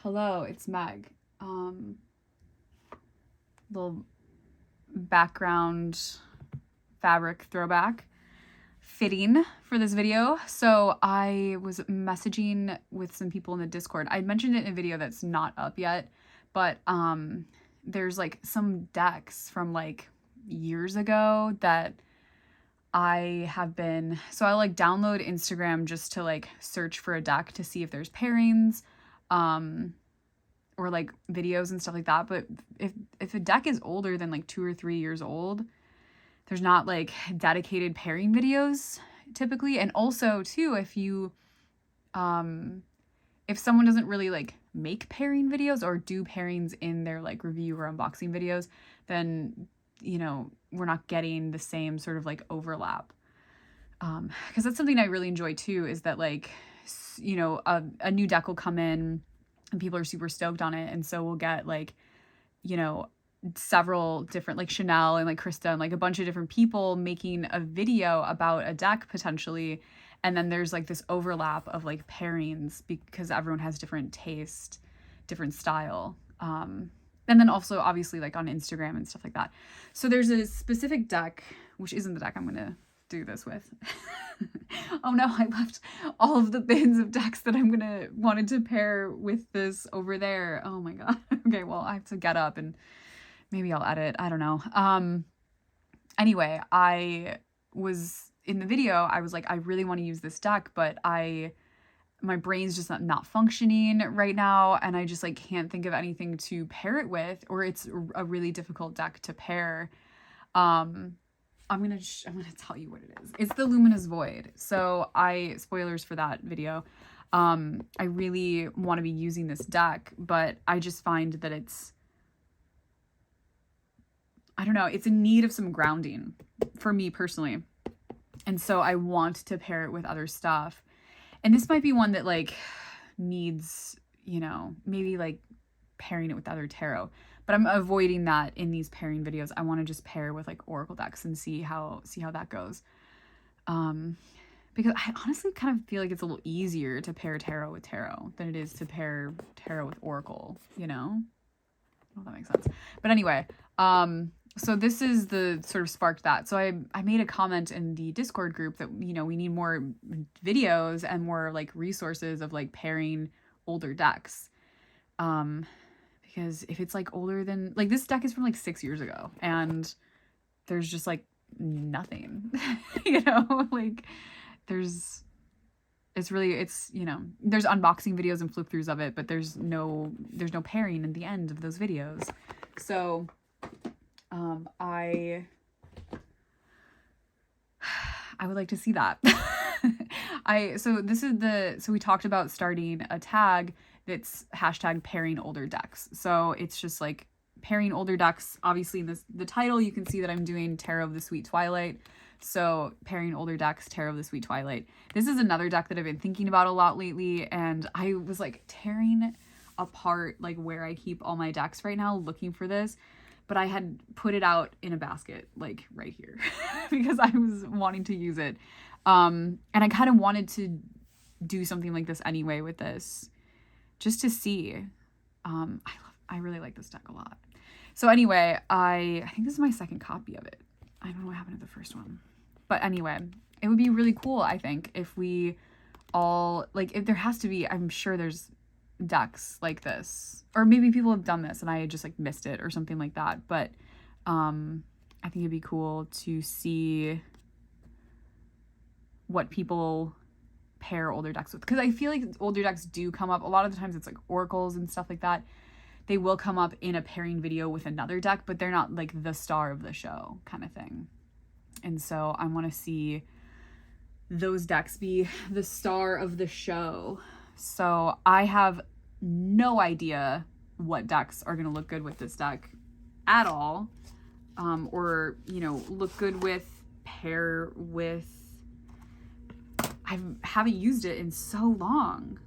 Hello, it's Meg. Little background fabric throwback fitting for this video. So I was messaging with some people in the Discord. I mentioned it in a video that's not up yet, but there's like some decks from like years ago that I have been, so I like download Instagram just to like search for a deck to see if there's pairings, or like videos and stuff like that. But if a deck is older than like 2 or 3 years old, there's not like dedicated pairing videos typically. And also too, if you, if someone doesn't really like make pairing videos or do pairings in their like review or unboxing videos, then, you know, we're not getting the same sort of like overlap. Because that's something I really enjoy too, is that like, you know, a new deck will come in and people are super stoked on it. And so we'll get like, you know, several different, like Chanel and like Krista and like a bunch of different people making a video about a deck potentially. And then there's like this overlap of like pairings because everyone has different taste, different style. And then also obviously like on Instagram and stuff like that. So there's a specific deck, which isn't the deck I'm going to do this with. Oh no, I left all of the bins of decks that I'm wanted to pair with this over there. Oh my God. Okay, well, I have to get up and maybe I'll edit. I don't know. Anyway, I was in the video, I was like, I really want to use this deck, but my brain's just not functioning right now, and I just like can't think of anything to pair it with, or it's a really difficult deck to pair. I'm gonna tell you what it is. It's the Luminous Void. So spoilers for that video. I really want to be using this deck, but I just find that I don't know, it's in need of some grounding for me personally. And so I want to pair it with other stuff. And this might be one that like needs, you know, maybe like pairing it with other tarot, but I'm avoiding that in these pairing videos. I want to just pair with like Oracle decks and see how that goes. Because I honestly kind of feel like it's a little easier to pair tarot with tarot than it is to pair tarot with Oracle, you know? I don't know if that makes sense. But anyway, so this is the sort of sparked that. So I made a comment in the Discord group that, you know, we need more videos and more like resources of like pairing older decks. Because if it's like older than, like this deck is from like 6 years ago and there's just like nothing, you know, like it's, you know, there's unboxing videos and flip throughs of it, but there's no pairing at the end of those videos. So, I would like to see that. So we talked about starting a tag that's hashtag pairing older decks. So it's just like pairing older decks. Obviously in the title, you can see that I'm doing Tarot of the Sweet Twilight. So pairing older decks, Tarot of the Sweet Twilight. This is another deck that I've been thinking about a lot lately. And I was like tearing apart like where I keep all my decks right now looking for this. But I had put it out in a basket, like right here, because I was wanting to use it. And I kind of wanted to do something like this anyway with this, just to see. I really like this deck a lot. So anyway, I think this is my second copy of it. I don't know what happened to the first one. But anyway, it would be really cool, I think, if we all, like, if there has to be, I'm sure there's decks like this, or maybe people have done this and I just like missed it or something like that, but I think it'd be cool to see what people pair older decks with, because I feel like older decks do come up a lot of the times. It's like oracles and stuff like that, they will come up in a pairing video with another deck, but they're not like the star of the show kind of thing. And so I want to see those decks be the star of the show. So I have no idea what decks are going to look good with this deck at all. Or, you know, look good with, pair with. I haven't used it in so long.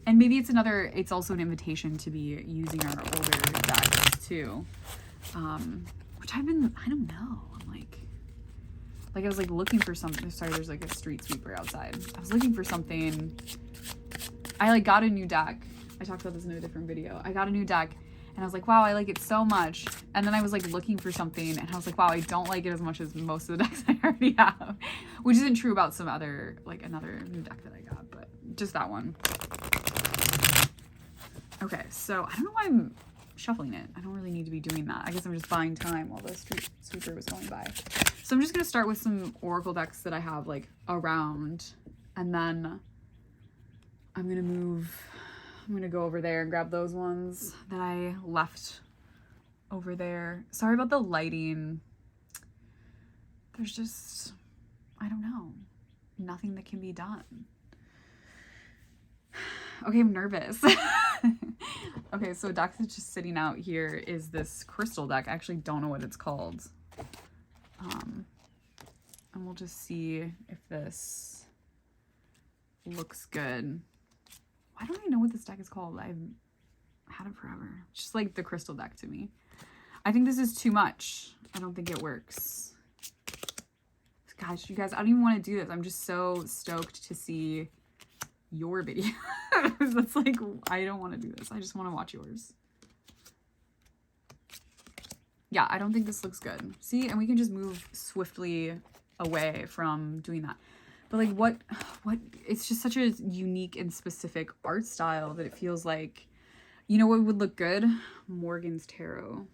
And maybe it's also an invitation to be using our older decks too. Which I don't know. I'm like I was like looking for something. Sorry, there's like a street sweeper outside. I was looking for something. I like got a new deck I talked about this in a different video. I got a new deck and I was like, wow, I like it so much. And then I was like looking for something and I was like, wow, I don't like it as much as most of the decks I already have. Which isn't true about some other, like another new deck that I got, but just that one. Okay, so I don't know why I'm shuffling it. I don't really need to be doing that. I guess I'm just buying time while the street sweeper was going by. So I'm just going to start with some Oracle decks that I have like around, and then I'm going to go over there and grab those ones that I left over there. Sorry about the lighting. There's just, I don't know, nothing that can be done. Okay, I'm nervous. Okay, so a deck that's just sitting out here is this crystal deck. I actually don't know what it's called. And we'll just see if this looks good. Why don't I know what this deck is called? I've had it forever. It's just like the crystal deck to me. I think this is too much. I don't think it works. Gosh, you guys, I don't even want to do this. I'm just so stoked to see your video. That's like, I don't want to do this. I just want to watch yours. Yeah, I don't think this looks good. See, and we can just move swiftly away from doing that. But like, what, it's just such a unique and specific art style that it feels like, you know what would look good? Morgan's Tarot.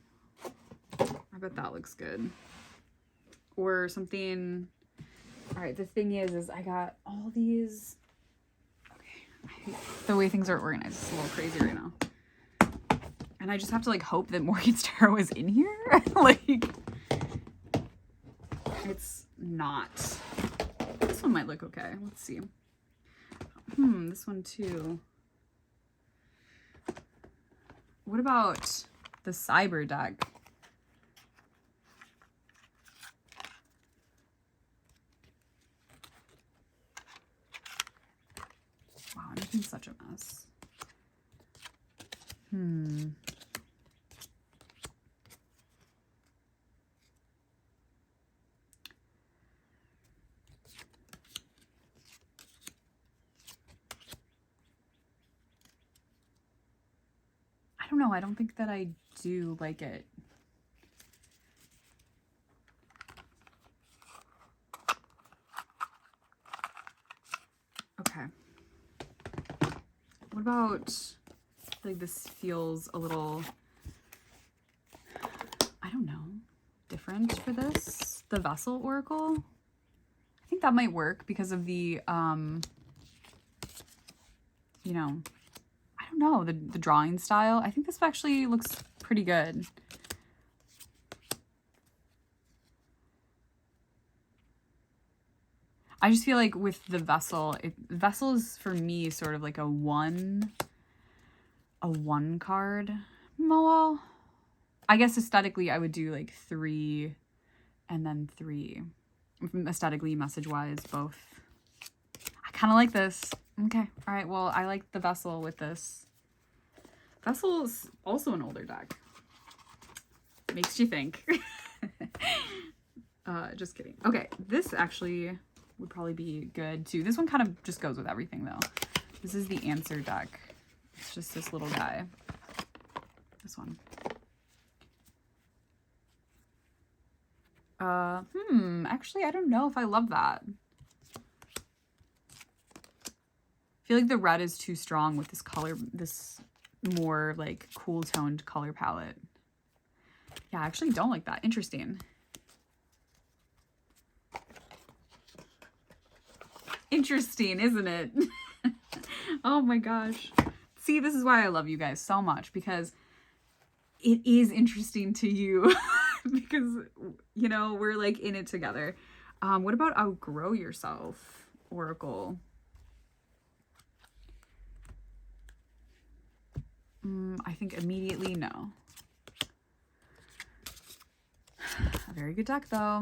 I bet that looks good. Or something. All right, the thing is I got all these. The way things are organized is a little crazy right now. And I just have to like hope that Morgan's Tarot is in here. Like, it's not. This one might look okay. Let's see. This one too. What about the Cyber deck? Wow, I'm making such a mess. I don't know. I don't think that I do like it. Okay. What about, like, this feels a little, I don't know, different for this? The Vessel Oracle? I think that might work because of the, you know, I don't know, the drawing style. I think this actually looks pretty good. I just feel like with the Vessel, Vessel is for me sort of like a one card. Well, I guess aesthetically I would do like 3 and then 3. Aesthetically, message-wise, both. I kind of like this. Okay, all right, well, I like the Vessel with this. Vessel is also an older deck. Makes you think. Just kidding. Okay, this actually would probably be good too. This one kind of just goes with everything though. This is the Answer deck. It's just this little guy. This one. Actually, I don't know if I love that. I feel like the red is too strong with this color, this more like cool toned color palette. Yeah, I actually don't like that. Interesting. Interesting, isn't it? Oh my gosh. See, this is why I love you guys so much, because it is interesting to you. Because, you know, we're like in it together. What about Outgrow Yourself, Oracle? I think immediately no. A very good deck though.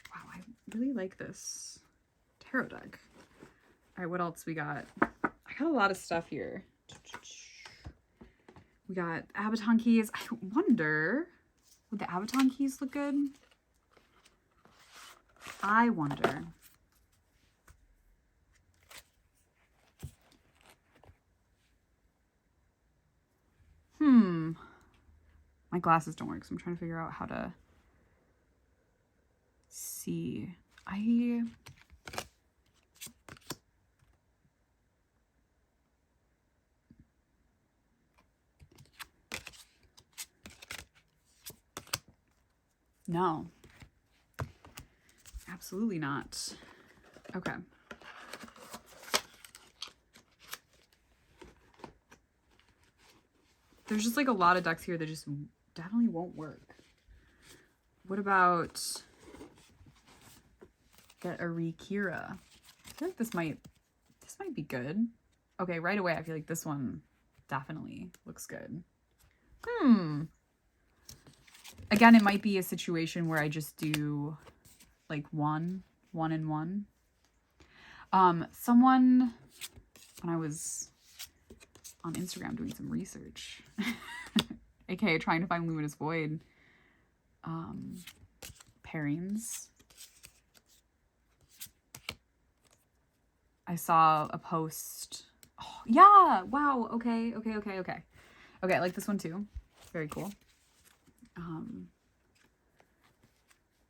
Wow, I really like this tarot deck. All right, what else we got? I got a lot of stuff here. We got Abaton keys. I wonder, would the Abaton keys look good? I wonder. My glasses don't work, so I'm trying to figure out how to see. No. Absolutely not. Okay. There's just like a lot of decks here that just definitely won't work. What about get a Rikira? I feel like this might be good. Okay, right away I feel like this one definitely looks good. Again, it might be a situation where I just do like one and one. Someone, when I was on Instagram doing some research, aka trying to find Luminous Void pairings, I saw a post. Oh, yeah, wow, okay. Okay, I like this one too. Very cool.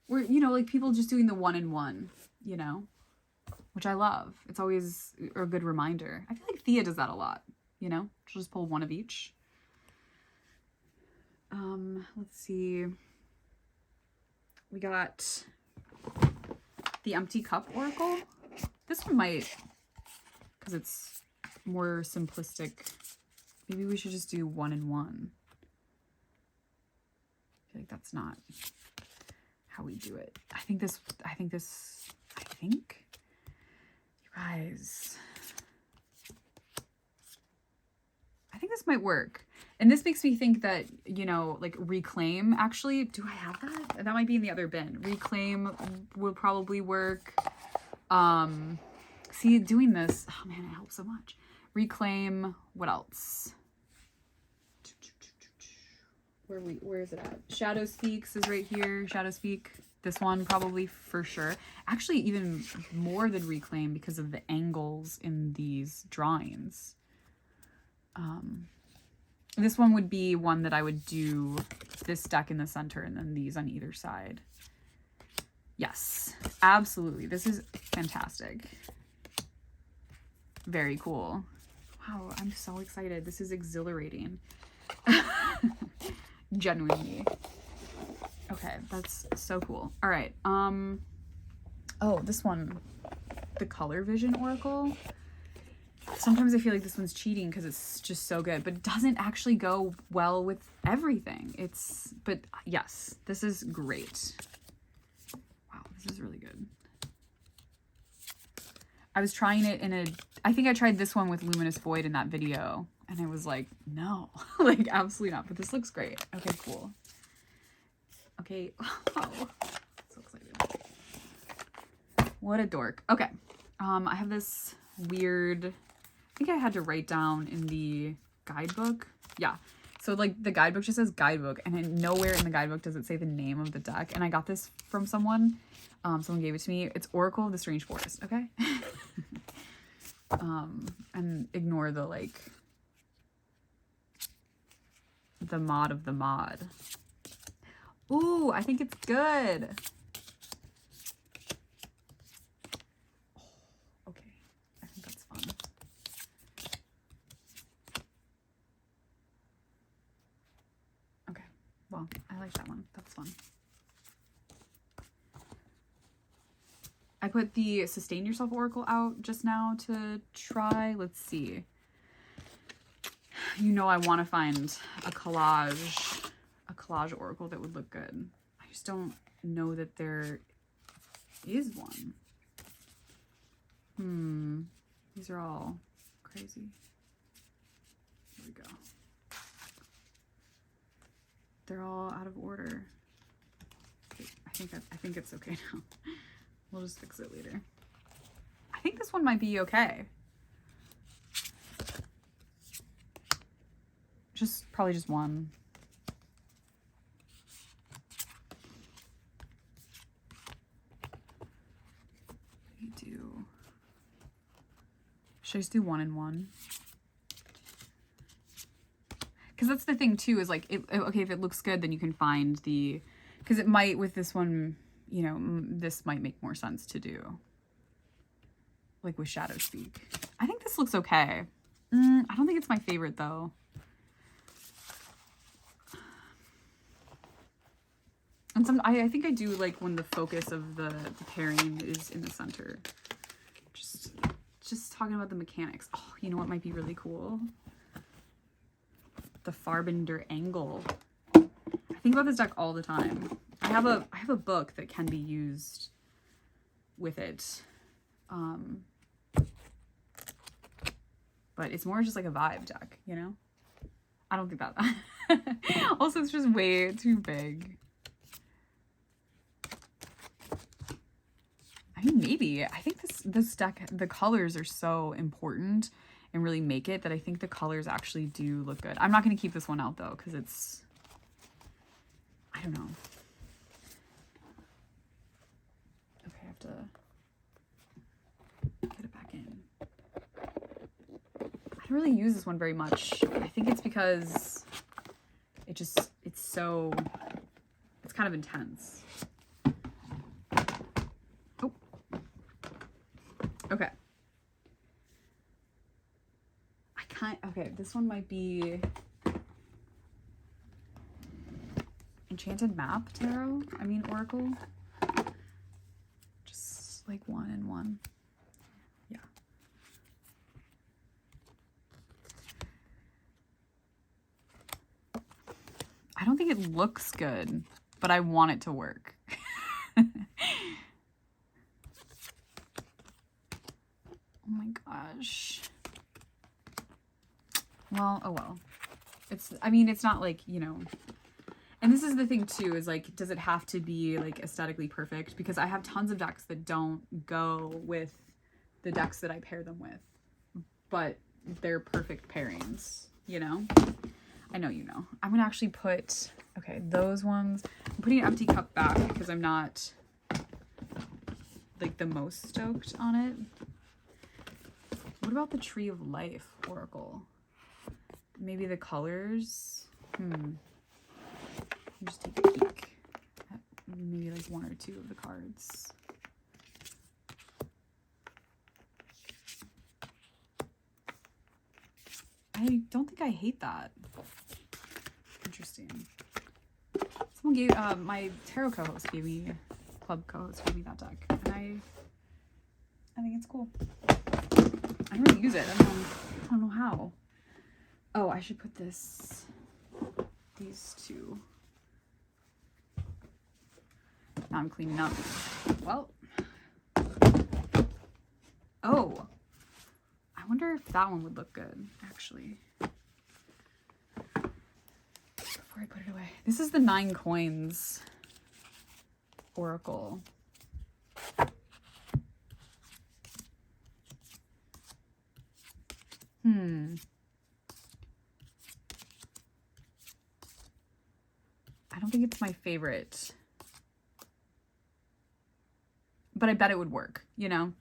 Where, you know, like people just doing the one and one, you know, which I love. It's always a good reminder. I feel like Thea does that a lot, you know? She'll just pull one of each. Let's see. We got the Empty Cup Oracle. This one might, because it's more simplistic. Maybe we should just do one and one. I feel like that's not how we do it. I think, you guys, I think this might work. And this makes me think that, you know, like Reclaim, actually, do I have that? That might be in the other bin. Reclaim will probably work. See, doing this, oh man, it helps so much. Reclaim, what else? Where is it at? Shadow Speaks is right here. Shadow Speak. This one probably for sure. Actually, even more than Reclaim because of the angles in these drawings. This one would be one that I would do this deck in the center and then these on either side. Yes, absolutely. This is fantastic. Very cool. Wow, I'm so excited. This is exhilarating. Genuinely. Okay, that's so cool. All right. Oh, this one, the Color Vision Oracle. Sometimes I feel like this one's cheating because it's just so good, but it doesn't actually go well with everything. But yes, this is great. Wow, this is really good. I was trying it I think I tried this one with Luminous Void in that video, and I was like, no, like absolutely not, but this looks great. Okay, cool. Okay, oh, so excited. What a dork. Okay, I have this weird, I think I had to write down in the guidebook. Yeah, so like the guidebook just says guidebook, and then nowhere in the guidebook does it say the name of the deck, and I got this from someone. Someone gave it to me. It's Oracle of the Strange Forest, okay? And ignore the, like, the mod of the mod. Ooh, I think it's good. Oh, okay, I think that's fun. Okay, well, I like that one. That's fun. I put the Sustain Yourself Oracle out just now to try. Let's see. You know, I want to find a collage oracle that would look good. I just don't know that there is one. These are all crazy. Here we go. They're all out of order. I think it's okay now. We'll just fix it later. I think this one might be okay. Probably just one. Should I just do one and one? because that's the thing too, is like, okay, if it looks good, then you can find the, because it might, with this one, you know, this might make more sense to do. Like with Shadow Speak. I think this looks okay. I don't think it's my favorite though. And I think I do like when the focus of the pairing is in the center. Just talking about the mechanics. Oh, you know what might be really cool? The Farbinder Angle. I think about this deck all the time. I have a book that can be used with it. But it's more just like a vibe deck, you know? I don't think that. Also, it's just way too big. I mean, maybe. I think this deck, the colors are so important and really make it that I think the colors actually do look good. I'm not going to keep this one out though, because it's, I don't know. Okay, I have to get it back in. I don't really use this one very much. I think it's because it's kind of intense. Oh. Okay. Okay, this one might be Enchanted Map Tarot. I mean, Oracle. Just like 1 and 1. Yeah. I don't think it looks good, but I want it to work. Oh my gosh. Well, oh well. I mean, it's not like, you know, and this is the thing too, is like, does it have to be like aesthetically perfect? Because I have tons of decks that don't go with the decks that I pair them with, but they're perfect pairings, you know? I know you know. I'm gonna actually put, okay, those ones, I'm putting an empty cup back because I'm not like the most stoked on it. What about the Tree of Life Oracle? Maybe the colors? Just take a peek at maybe like 1 or 2 of the cards. I don't think I hate that. Interesting. Someone gave, my tarot co-host gave me, club co-host gave me that deck. And I think it's cool. I don't really use it. I don't know how. Oh, I should put these 2. Now I'm cleaning up. Well. Oh. I wonder if that one would look good, actually. Before I put it away. This is the 9 Coins Oracle. I don't think it's my favorite, but I bet it would work, you know?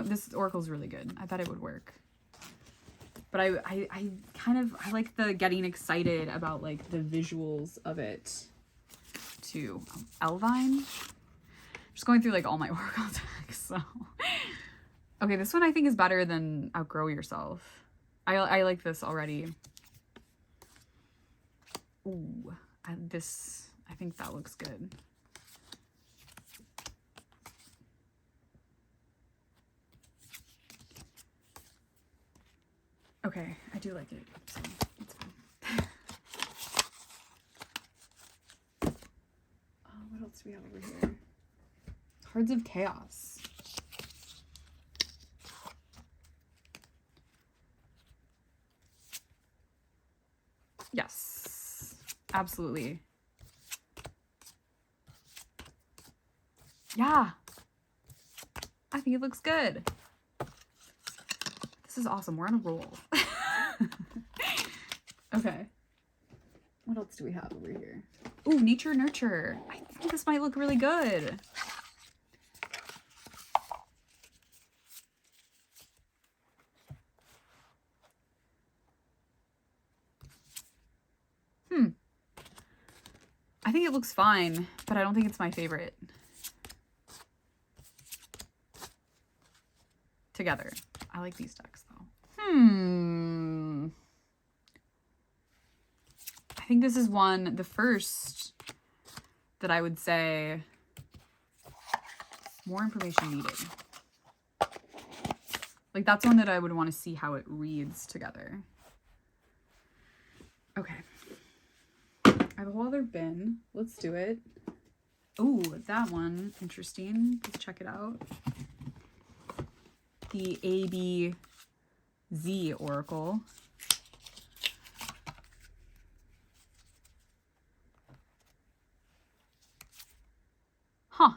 This Oracle's really good. I bet it would work. But I like the getting excited about like the visuals of it too. Elvine? Just going through like all my Oracle decks, so. Okay, this one I think is better than Outgrow Yourself. I like this already. Ooh, I think that looks good. Okay, I do like it, so it's fine. What else do we have over here? Cards of Chaos. Yes, absolutely. Yeah, I think it looks good. This is awesome. We're on a roll. Okay. What else do we have over here? Ooh, Nature Nurture. I think this might look really good. I think it looks fine, but I don't think it's my favorite. Together. I like these decks though. I think this is the first that I would say more information needed. Like that's one that I would want to see how it reads together. Okay. I have a whole other bin. Let's do it. Oh, that one. Interesting. Let's check it out. The ABZ Oracle. Huh.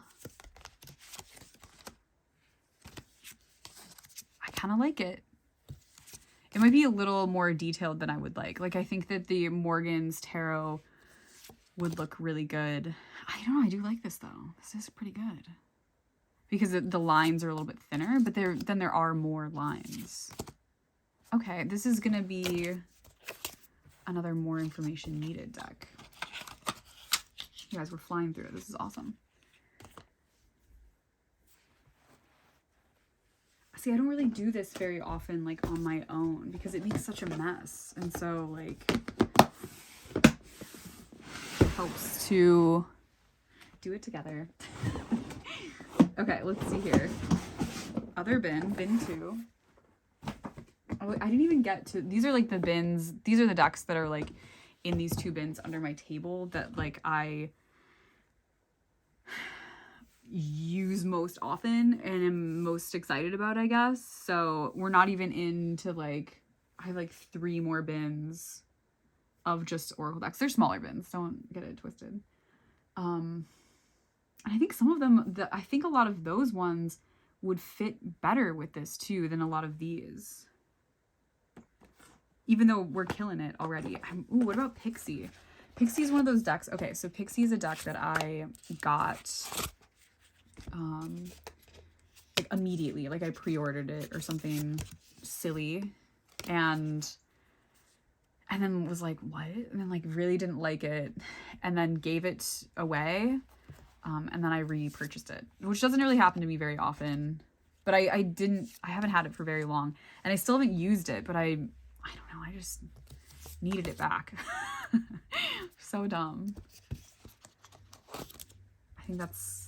I kind of like it. It might be a little more detailed than I would like. Like, I think that the Morgan's Tarot would look really good. I don't know. I do like this, though. This is pretty good. Because the lines are a little bit thinner, but then there are more lines. Okay, this is going to be another more information needed deck. You guys, we're flying through it. This is awesome. See, I don't really do this very often, like, on my own, because it makes such a mess. And so, like, it helps to do it together. Okay, let's see here. Other bin 2. Oh, I didn't even get to, these are like the bins, these are the decks that are like in these 2 bins under my table that like I use most often and am most excited about, I guess. So we're not even into like, I have like 3 more bins of just Oracle decks. They're smaller bins, don't get it twisted. I think some of them, I think a lot of those ones would fit better with this too than a lot of these. Even though we're killing it already. Ooh, what about Pixie? Pixie is one of those decks. Okay, so Pixie is a deck that I got like immediately. Like I pre-ordered it or something silly. And then was like, what? And then like really didn't like it. And then gave it away. And then I repurchased it, which doesn't really happen to me very often, but I haven't had it for very long and I still haven't used it, but I don't know. I just needed it back. So dumb. I think that's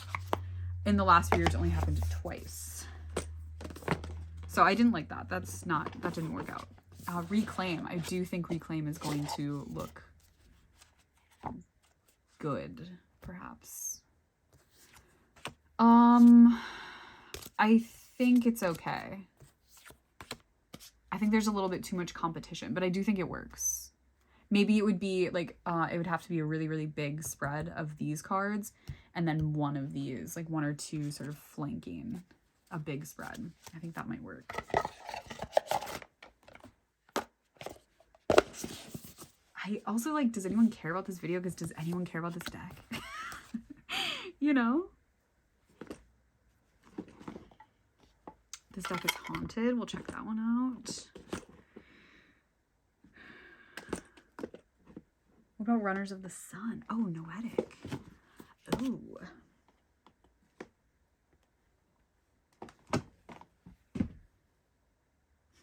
in the last few years only happened twice. So I didn't like that. That didn't work out. Reclaim. I do think Reclaim is going to look good, perhaps. I think it's okay. I think there's a little bit too much competition, but I do think it works. Maybe it would be like, it would have to be a really, really big spread of these cards and then one of these, like 1 or 2 sort of flanking a big spread. I think that might work. I also like, does anyone care about this video? Because does anyone care about this deck? You know? This deck is haunted. We'll check that one out. What about Runners of the Sun? Oh, Noetic. Ooh.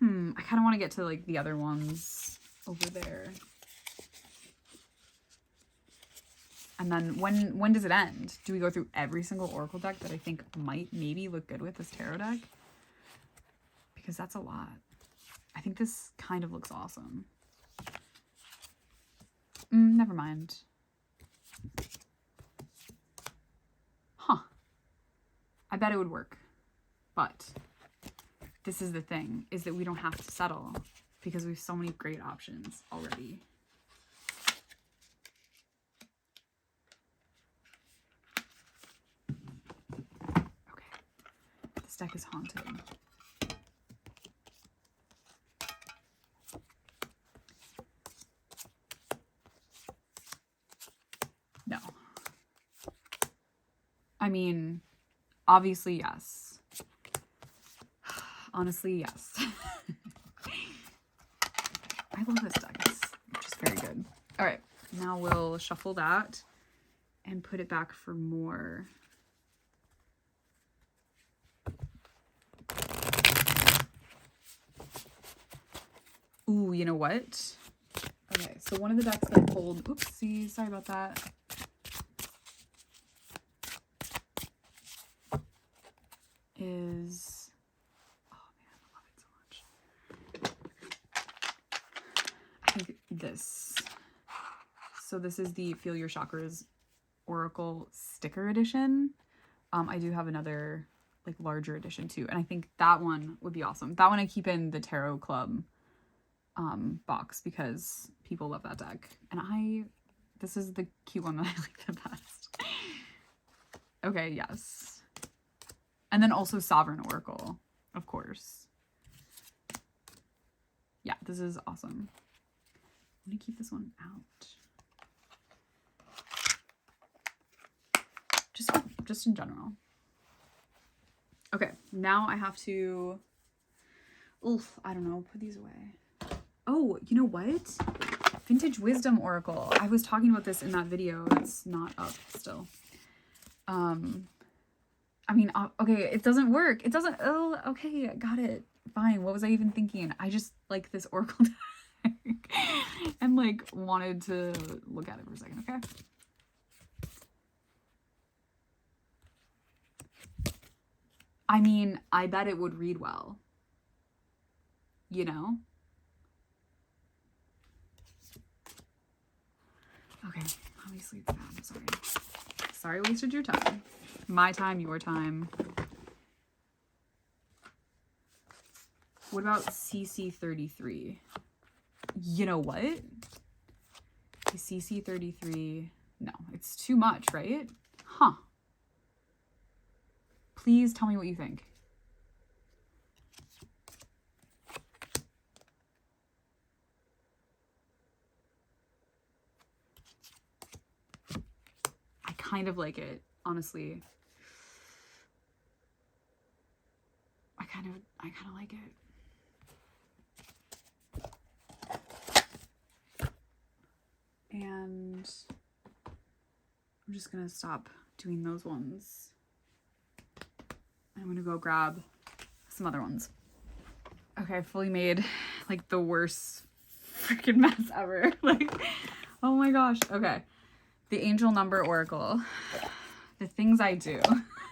I kind of want to get to like the other ones over there. And then when does it end? Do we go through every single Oracle deck that I think might maybe look good with this tarot deck? Because that's a lot. I think this kind of looks awesome. Never mind. Huh. I bet it would work. But this is the thing, is that we don't have to settle because we have so many great options already. Okay. This deck is haunted. No. I mean, obviously, yes. Honestly, yes. I love this deck. It's just very good. All right, now we'll shuffle that and put it back for more. Ooh, you know what? Okay, so one of the decks I pulled, oopsie, sorry about that. Is, oh man, I love it so much. I think this. So this is the Feel Your Chakras Oracle sticker edition. I do have another like larger edition too, and I think that one would be awesome. That one I keep in the Tarot Club box because people love that deck, and this is the cute one that I like the best. Okay, yes. And then also Sovereign Oracle, of course. Yeah, this is awesome. I'm gonna keep this one out. Just in general. Okay, now I have to, I don't know, put these away. Oh, you know what? Vintage Wisdom Oracle. I was talking about this in that video. It's not up still. I mean, okay, it doesn't work. It doesn't, okay, got it. Fine. What was I even thinking? I just like this Oracle deck and like wanted to look at it for a second, okay? I mean, I bet it would read well, you know? Okay, obviously it's bad, I'm sorry. Sorry I wasted your time. My time, your time. What about CC33? You know what? The CC33, no, it's too much, right? Huh. Please tell me what you think. I kind of like it, honestly. I kind of like it. And I'm just gonna stop doing those ones. I'm gonna go grab some other ones. Okay, I fully made like the worst freaking mess ever. Like, oh my gosh. Okay. The Angel Number Oracle. The things I do.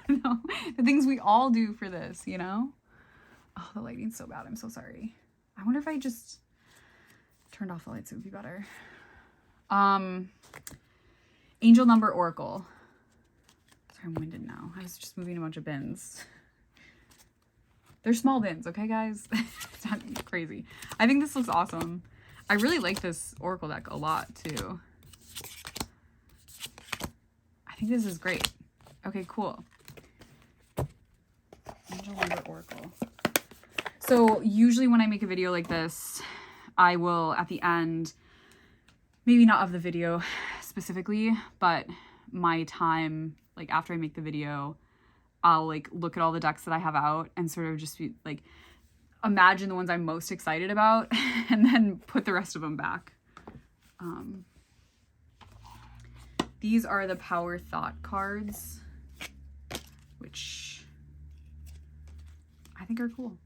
No, the things we all do for this, you know? Oh, the lighting's so bad. I'm so sorry. I wonder if I just turned off the lights, it would be better. Angel Number Oracle. Sorry, I'm winded now. I was just moving a bunch of bins. They're small bins, okay, guys? It's not crazy. I think this looks awesome. I really like this Oracle deck a lot, too. I think this is great. Okay, cool. Angel Number Oracle. So usually when I make a video like this, I will, at the end, maybe not of the video specifically, but my time, like after I make the video, I'll like look at all the decks that I have out and sort of just be like, imagine the ones I'm most excited about and then put the rest of them back. These are the Power Thought cards, which I think are cool.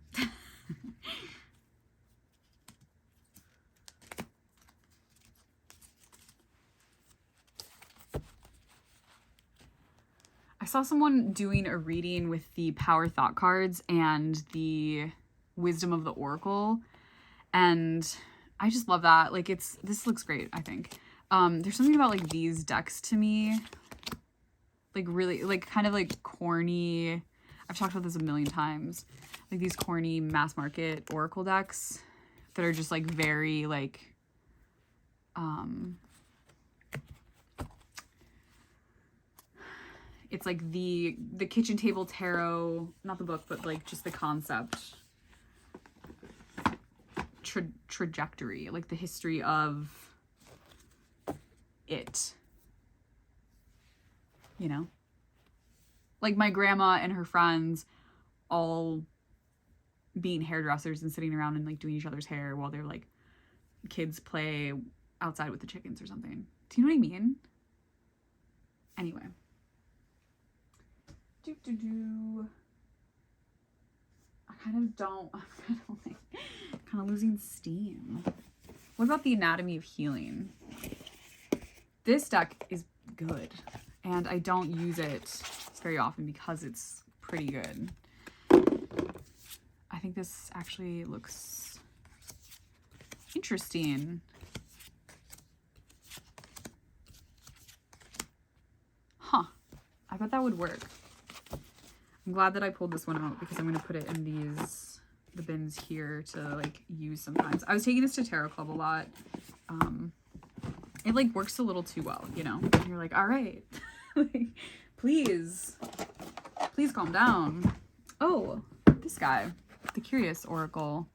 I saw someone doing a reading with the Power Thought cards and the Wisdom of the Oracle, and I just love that. Like, this looks great, I think. There's something about like these decks to me, like really, like kind of like corny. I've talked about this a million times. Like these corny mass market Oracle decks that are just like very like, it's like the kitchen table tarot, not the book, but like just the concept, trajectory, like the history of it, you know? Like my grandma and her friends all being hairdressers and sitting around and like doing each other's hair while their like kids play outside with the chickens or something. Do you know what I mean? Anyway. I'm kind of losing steam. What about the Anatomy of Healing? This deck is good, and I don't use it very often because it's pretty good. I think this actually looks interesting. Huh. I bet that would work. I'm glad that I pulled this one out because I'm going to put it in the bins here to like use sometimes. I was taking this to Tarot Club a lot. It like works a little too well, you know? And you're like, all right, like, please calm down. Oh, this guy, the Curious Oracle.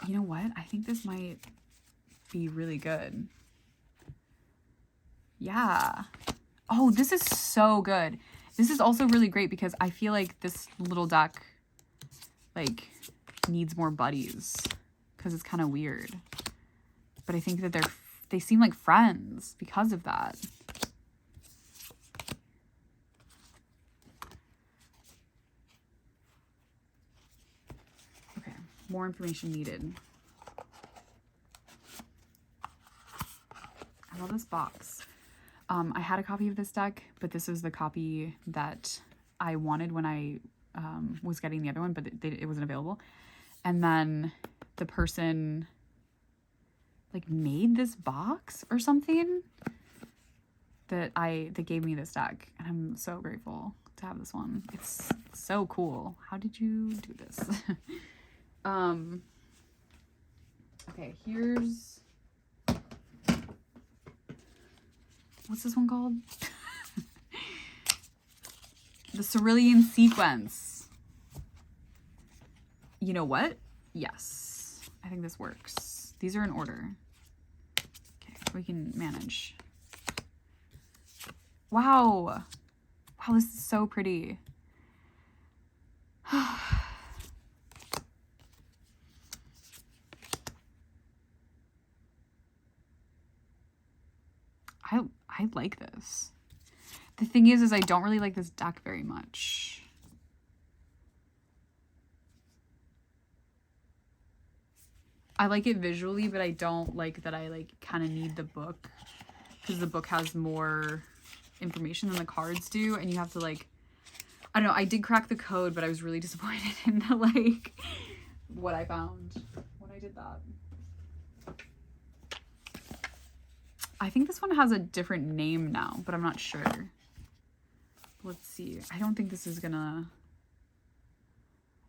You know what? I think this might be really good. Yeah. Oh, this is so good. This is also really great because I feel like this little deck like needs more buddies because it's kind of weird. But I think that they seem like friends because of that. Okay, more information needed. I love this box. I had a copy of this deck, but this is the copy that I wanted when I was getting the other one, but it wasn't available. And then the person like made this box or something that gave me this deck, and I'm so grateful to have this one. It's so cool. How did you do this? Okay, here's, what's this one called? The Cerulean Sequence. You know what? Yes, I think this works. These are in order. Okay, we can manage. Wow. Wow, this is so pretty. I like this. The thing is I don't really like this deck very much. I like it visually, but I don't like that I like kind of need the book because the book has more information than the cards do, and you have to like, I don't know, I did crack the code, but I was really disappointed in the like what I found when I did that. I think this one has a different name now, but I'm not sure. Let's see. I don't think this is gonna...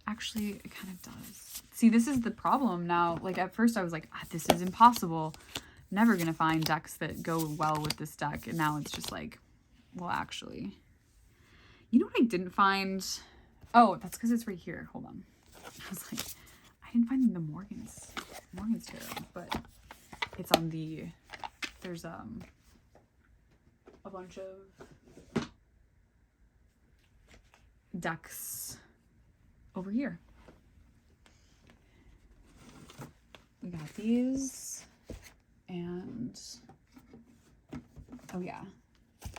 Actually, it kind of does. See, this is the problem now. Like, at first I was like, this is impossible. Never gonna find decks that go well with this deck. And now it's just like, well, actually. You know what I didn't find? Oh, that's because it's right here. Hold on. I was like, I didn't find the Morgan's Tarot, but it's on the... There's a bunch of decks over here. We got these, and oh yeah,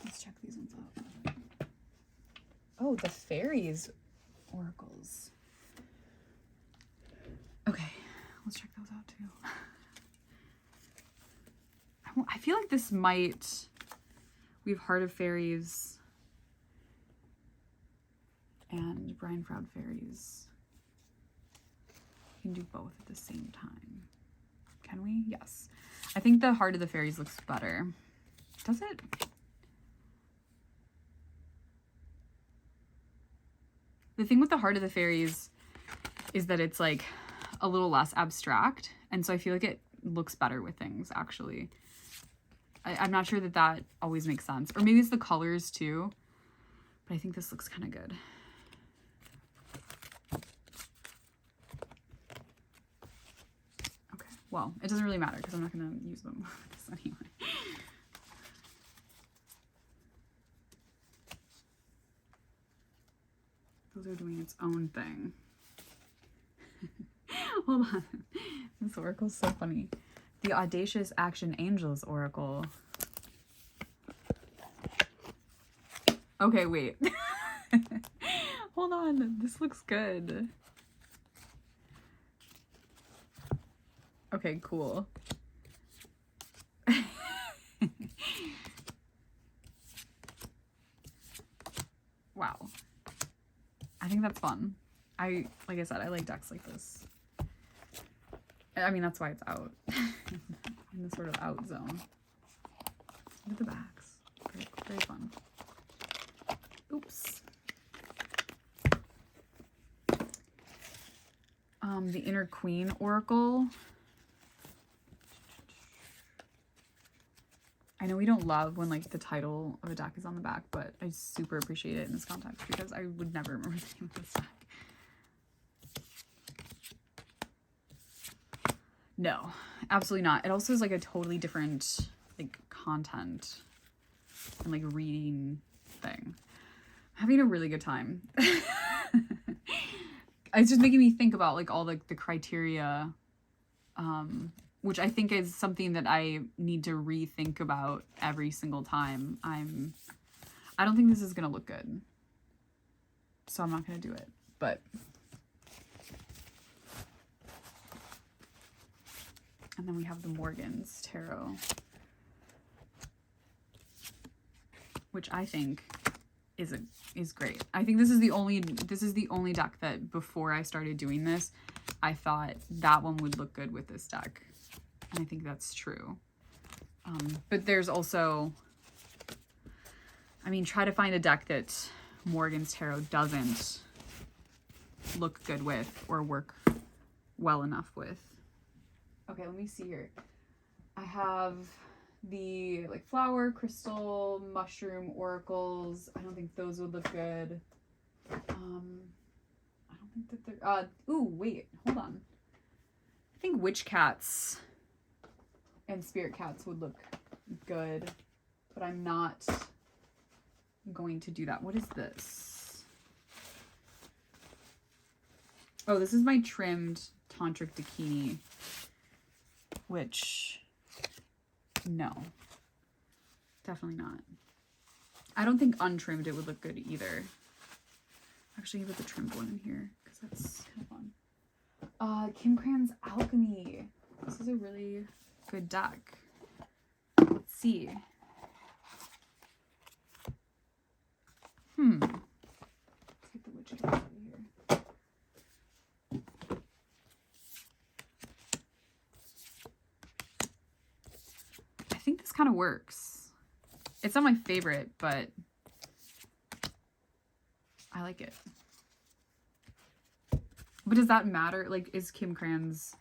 let's check these ones out. Oh, the Fairies Oracles. Okay, let's check those out too. I feel like this might... We have Heart of Fairies and Brian Proud Fairies. We can do both at the same time. Can we? Yes. I think the Heart of the Fairies looks better. Does it? The thing with the Heart of the Fairies is that it's like a little less abstract, and so I feel like it looks better with things, actually. I'm not sure that that always makes sense. Or maybe it's the colors too. But I think this looks kind of good. Okay. Well, it doesn't really matter because I'm not going to use them with this anyway. Those are doing its own thing. Hold on. This oracle's so funny. The Audacious Action Angels Oracle. Okay, wait. Hold on. This looks good. Okay, cool. Wow. I think that's fun. Like I said, I like decks like this. I mean, that's why it's out. In the sort of out zone. Look at the backs. Very, very fun. Oops. The Inner Queen Oracle. I know we don't love when like the title of a deck is on the back, but I super appreciate it in this context because I would never remember the name of this deck. No, absolutely not. It also is like a totally different like content and like reading thing. I'm having a really good time. It's just making me think about like all the criteria, which I think is something that I need to rethink about every single time. I don't think this is gonna look good, so I'm not gonna do it. But and then we have the Morgan's Tarot, which I think is great. I think this is the only deck that before I started doing this, I thought that one would look good with this deck. And I think that's true. But there's also, I mean, try to find a deck that Morgan's Tarot doesn't look good with or work well enough with. Okay, let me see here. I have the like flower, crystal, mushroom oracles. I don't think those would look good. I don't think that they're ooh, wait, hold on. I think witch cats and spirit cats would look good, but I'm not going to do that. What is this? Oh, this is my trimmed tantric dakini, which no, definitely not. I don't think untrimmed it would look good either. Actually, put the trimmed one in here because that's kind of fun. Kim Cran's Alchemy. This is a really good deck. Let's see. Let's get the witch card out of here. I think this kind of works. It's not my favorite, but I like it. But does that matter? Like, is Kim Cran's,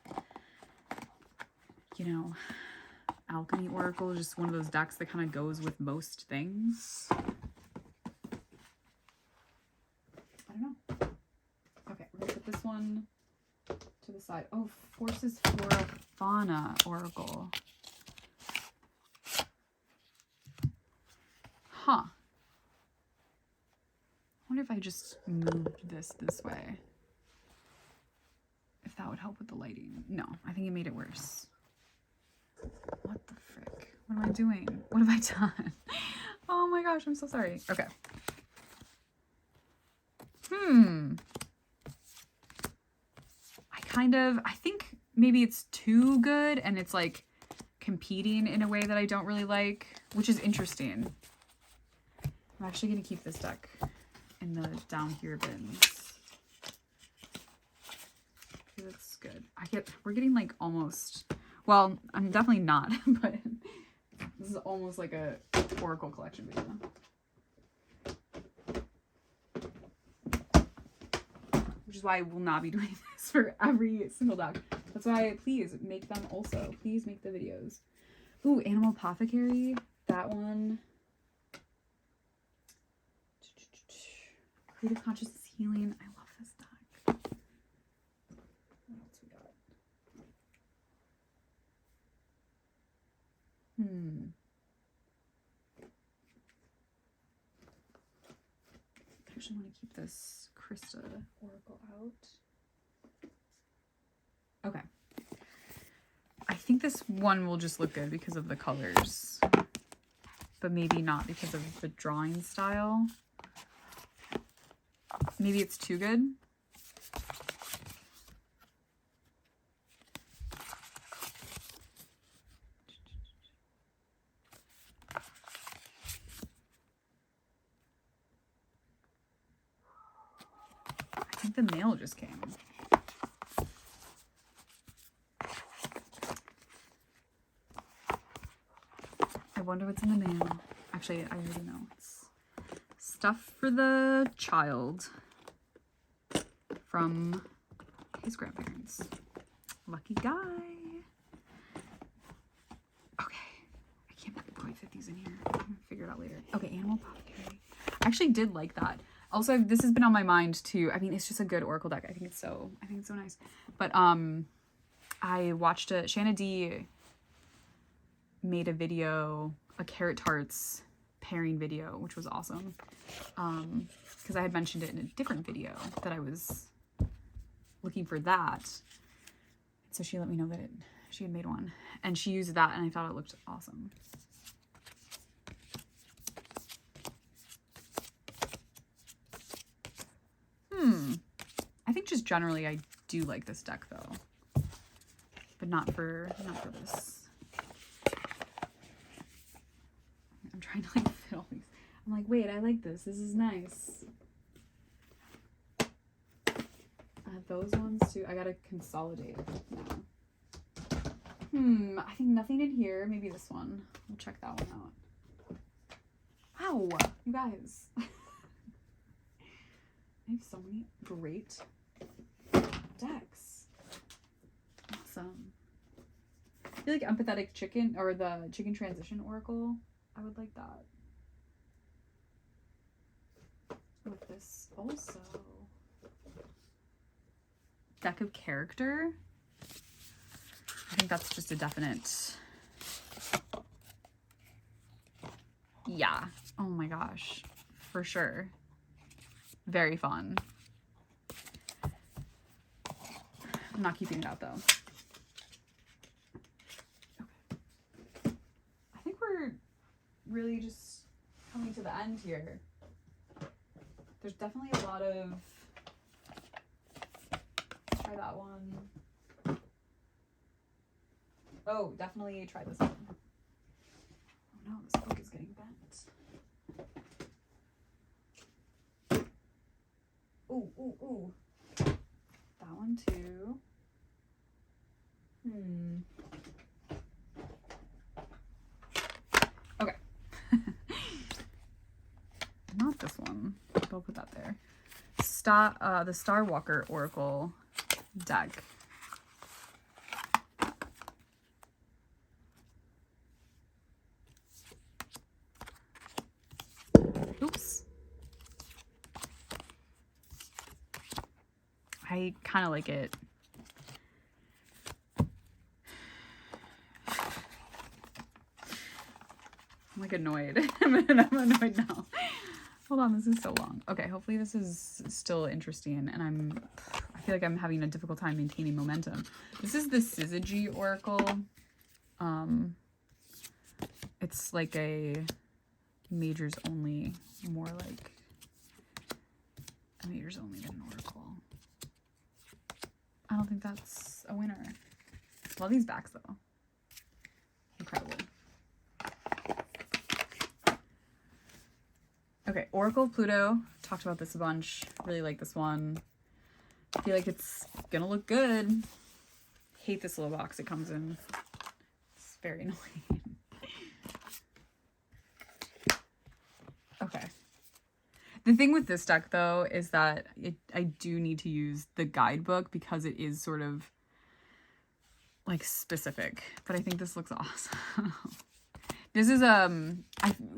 you know, Alchemy Oracle just one of those decks that kind of goes with most things? I don't know. Okay, we're gonna put this one to the side. Oh, Forces Flora Fauna Oracle. Huh. I wonder if I just moved this way. If that would help with the lighting. No, I think it made it worse. What the frick? What am I doing? What have I done? Oh my gosh, I'm so sorry. Okay. I think maybe it's too good and it's like competing in a way that I don't really like, which is interesting. I'm actually going to keep this deck in the down here bins. Okay, that's good. We're getting like almost, well, I'm definitely not, but this is almost like a Oracle collection video. Which is why I will not be doing this for every single deck. That's why, please make them also. Please make the videos. Ooh, Animal Apothecary. That one. Creative Consciousness Healing. I love this deck. What else we got? I actually want to keep this Krista Oracle out. Okay. I think this one will just look good because of the colors, but maybe not because of the drawing style. Maybe it's too good. I think the mail just came. I wonder what's in the mail. Actually, I already know. It's stuff for the child from his grandparents. Lucky guy. Okay. I can't probably fit these in here. I'm gonna figure it out later. Okay, animal apothecary. I actually did like that. Also, this has been on my mind too. I mean, it's just a good oracle deck. I think it's so nice. But I watched Shanna D made a video, a Carrot Tarts pairing video, which was awesome. Because I had mentioned it in a different video that I was looking for that. So she let me know that she had made one. And she used that and I thought it looked awesome. I think just generally I do like this deck though. But not for this. I'm trying to like fit all these. I'm like, wait, I like this. This is nice. Those ones too. I gotta consolidate now. I think nothing in here. Maybe this one. We'll check that one out. Wow, you guys. I have so many great decks. Awesome. I feel like Empathetic Chicken or the Chicken Transition Oracle. I would like that. With this also. Deck of Character. I think that's just a definite. Yeah. Oh my gosh. For sure. Very fun. I'm not keeping it out though. Okay. I think we're really just coming to the end here. There's definitely a lot of. Try that one. Oh, definitely try this one. Oh no, this book is getting bent. Ooh, ooh, ooh. That one too. Okay. Not this one. I'll put that there. The Star Walker Oracle deck. Oops. I kind of like it. I'm like annoyed. I'm annoyed now. Hold on, this is so long. Okay, hopefully this is still interesting and I feel like I'm having a difficult time maintaining momentum. This is the Syzygy Oracle. It's like a majors only, more like a majors only than an oracle. I don't think that's a winner. Love these backs though. Incredible. Okay, Oracle of Pluto. Talked about this a bunch. Really like this one. I feel like it's gonna look good. Hate this little box it comes in. It's very annoying. Okay. The thing with this deck though is that I do need to use the guidebook because it is sort of like specific, but I think this looks awesome. This is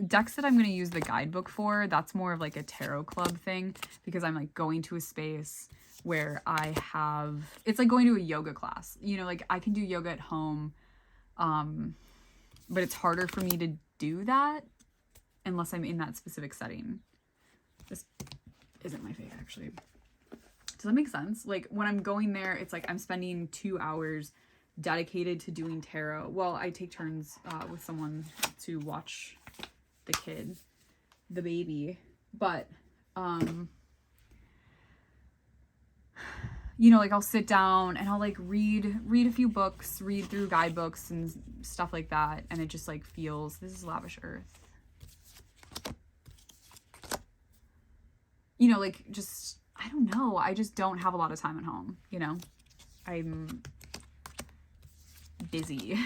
decks that I'm going to use the guidebook for. That's more of like a tarot club thing because I'm like going to a space where I have, it's like going to a yoga class, you know, like I can do yoga at home. But it's harder for me to do that unless I'm in that specific setting. This isn't my fave actually. Does that make sense? Like when I'm going there, it's like I'm spending 2 hours dedicated to doing tarot. Well, I take turns with someone to watch the kid, the baby, but you know, like I'll sit down and I'll like read a few books, read through guidebooks and stuff like that. And it just like feels, this is Lavish Earth. You know, like just, I don't know. I just don't have a lot of time at home, you know? I'm busy.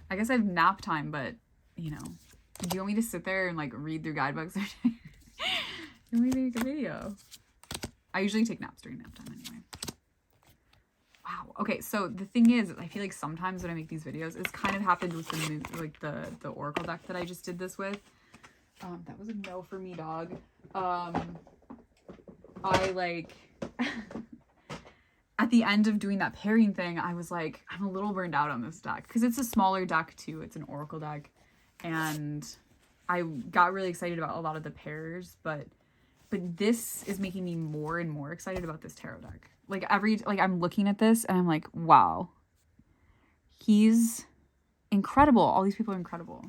I guess I have nap time, but you know, do you want me to sit there and like read through guidebooks? Let me make a video. I usually take naps during nap time anyway. Wow. Okay, so the thing is, I feel like sometimes when I make these videos, it's kind of happened with the like the Oracle deck that I just did this with. That was a no for me, dog. I like at the end of doing that pairing thing, I was like, I'm a little burned out on this deck because it's a smaller deck too. It's an Oracle deck, and I got really excited about a lot of the pairs, but this is making me more and more excited about this tarot deck. Like I'm looking at this and I'm like, wow, he's incredible. All these people are incredible.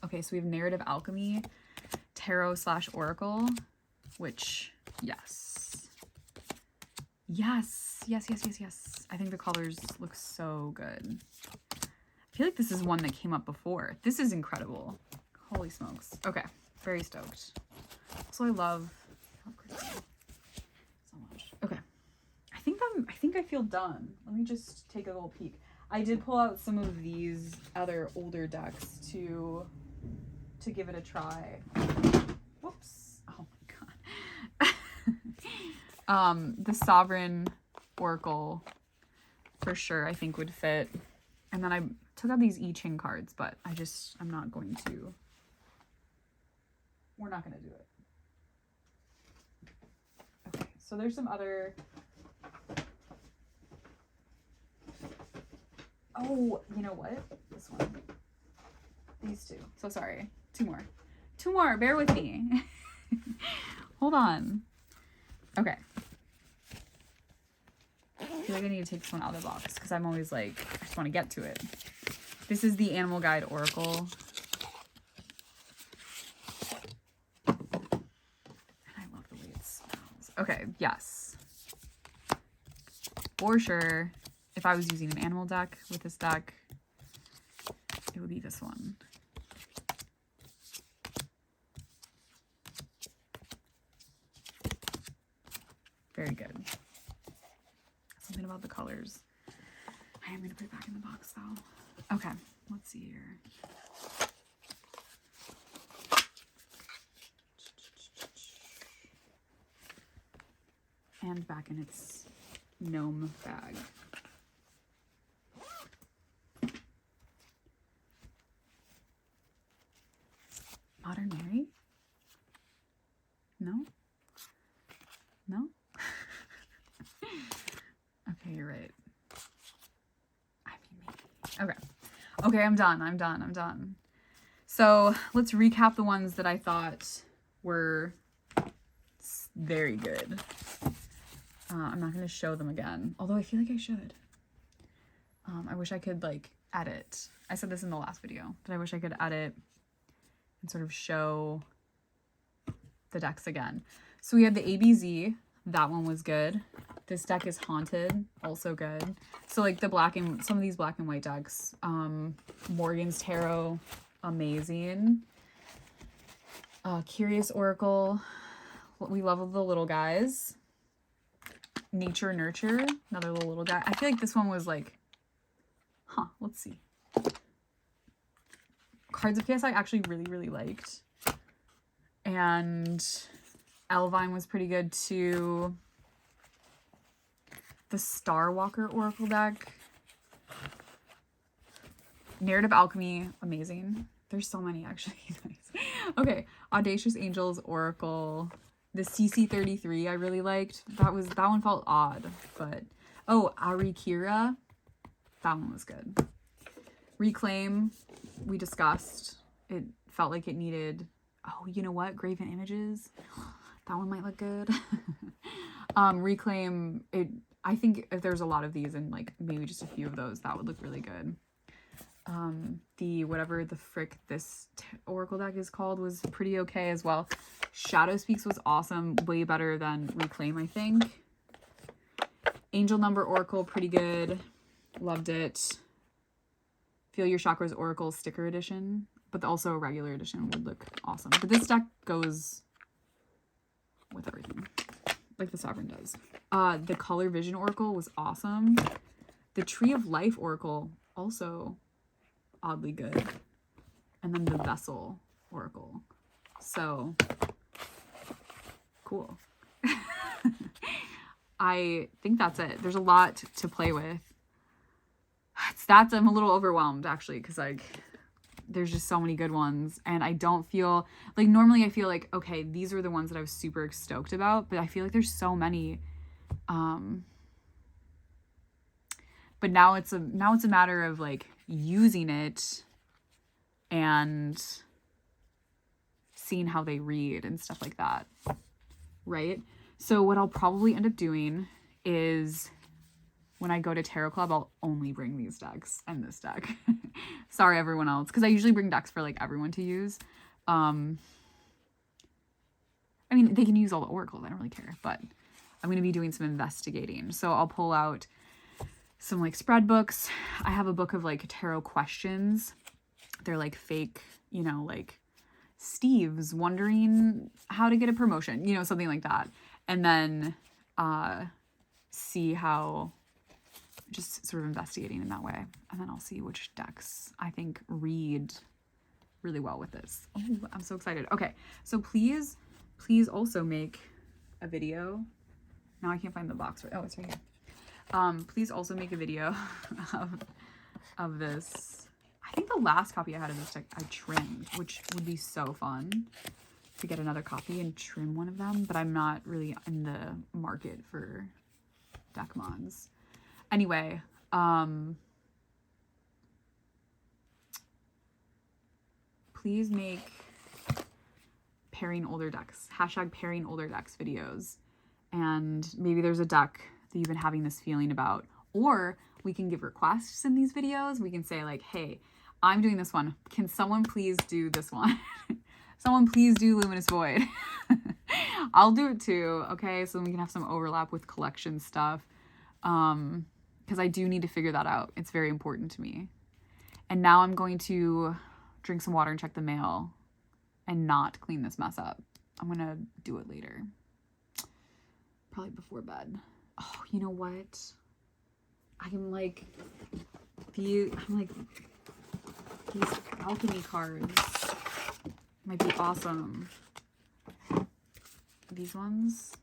Okay, so we have Narrative Alchemy, Tarot / Oracle, which, yes. Yes. I think the colors look so good. I feel like this is one that came up before. This is incredible. Holy smokes. Okay, very stoked. So I love Crystal so much. Okay, I think I feel done. Let me just take a little peek. I did pull out some of these other older decks to give it a try. Whoops. Oh my god. The Sovereign Oracle for sure I think would fit. And then I took out these I Ching cards, but I'm not going to. We're not going to do it. Okay, so there's some other. Oh, you know what? This one. These two. So sorry. Two more. Bear with me. Hold on. Okay. I feel like I need to take this one out of the box because I'm always like, I just want to get to it. This is the Animal Guide Oracle. And I love the way it smells. Okay, yes. For sure, if I was using an animal deck with this deck, it would be this one. Very good. Something about the colors. I am going to put it back in the box though. Okay, let's see here. And back in its gnome bag. Modern Mary? No? No? Okay, you're right. I mean, maybe. Okay, I'm done. So let's recap the ones that I thought were very good. I'm not going to show them again, although I feel like I should. I wish I could like edit. I said this in the last video, but I wish I could edit and sort of show the decks again. So we had the ABZ. That one was good. This deck is Haunted, also good. So like some of these black and white decks. Morgan's Tarot, amazing. Curious Oracle, we love the little guys. Nature Nurture, another little guy. I feel like this one was like, let's see. Cards of Chaos I actually really liked. And Elvine was pretty good too. The Starwalker Oracle deck. Narrative Alchemy, amazing. There's so many actually. Nice. Okay, Audacious Angels Oracle. The CC33 I really liked. That one felt odd, but Arikira, that one was good. Reclaim, we discussed. It felt like it needed. Oh, you know what? Graven Images. That one might look good. Reclaim, I think if there's a lot of these and like maybe just a few of those, that would look really good. The whatever the frick this Oracle deck is called was pretty okay as well. Shadow Speaks was awesome, way better than Reclaim, I think. Angel Number Oracle, pretty good. Loved it. Feel Your Chakras Oracle sticker edition, but also a regular edition would look awesome. But this deck goes with everything, like the Sovereign does. The Color Vision Oracle was awesome. The Tree of Life Oracle, also oddly good. And then the Vessel Oracle. So, cool. I think that's it. There's a lot to play with. I'm a little overwhelmed, actually, because, like, there's just so many good ones. And I don't feel, like, normally I feel like, okay, these were the ones that I was super stoked about. But I feel like there's so many. But now it's a matter of, like, using it and seeing how they read and stuff like that, right? So what I'll probably end up doing is when I go to Tarot Club, I'll only bring these decks and this deck. Sorry, everyone else, because I usually bring decks for, like, everyone to use. I mean, they can use all the oracles. I don't really care, but I'm going to be doing some investigating. So I'll pull out some, like, spread books. I have a book of, like, tarot questions. They're, like, fake, you know, like, Steve's wondering how to get a promotion, you know, something like that. And then see how, just sort of investigating in that way. And then I'll see which decks I think read really well with this. Oh, I'm so excited. Okay, so please also make a video. Now I can't find the box. Oh, it's right here. Please also make a video of this. I think the last copy I had of this deck I trimmed, which would be so fun to get another copy and trim one of them, but I'm not really in the market for deck mods. Anyway, please make pairing older decks, #pairing older decks videos. And maybe there's a deck that you've been having this feeling about, or we can give requests in these videos. We can say, like, hey, I'm doing this one. Can someone please do this one? Someone please do Luminous Void. I'll do it too, okay? So then we can have some overlap with collection stuff. Because I do need to figure that out. It's very important to me. And now I'm going to drink some water and check the mail and not clean this mess up. I'm going to do it later. Probably before bed. Oh, you know what? These alchemy cards might be awesome. These ones.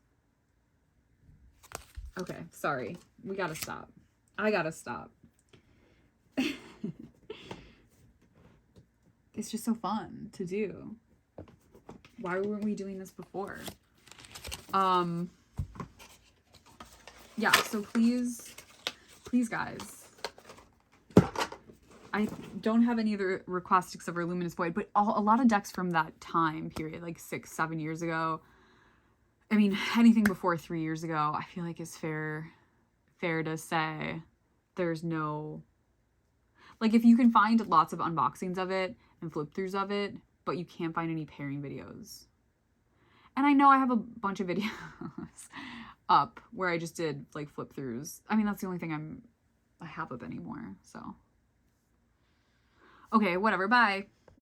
Okay, sorry. We gotta stop. I gotta stop. It's just so fun to do. Why weren't we doing this before? Yeah, so please guys. I don't have any other requests except for Luminous Void, but a lot of decks from that time period, like 6-7 years ago. I mean, anything before 3 years ago, I feel like is fair to say. There's no, like, if you can find lots of unboxings of it and flip throughs of it, but you can't find any pairing videos. And I know I have a bunch of videos up where I just did, like, flip throughs. I mean, that's the only thing I have up anymore, so. Okay, whatever, bye.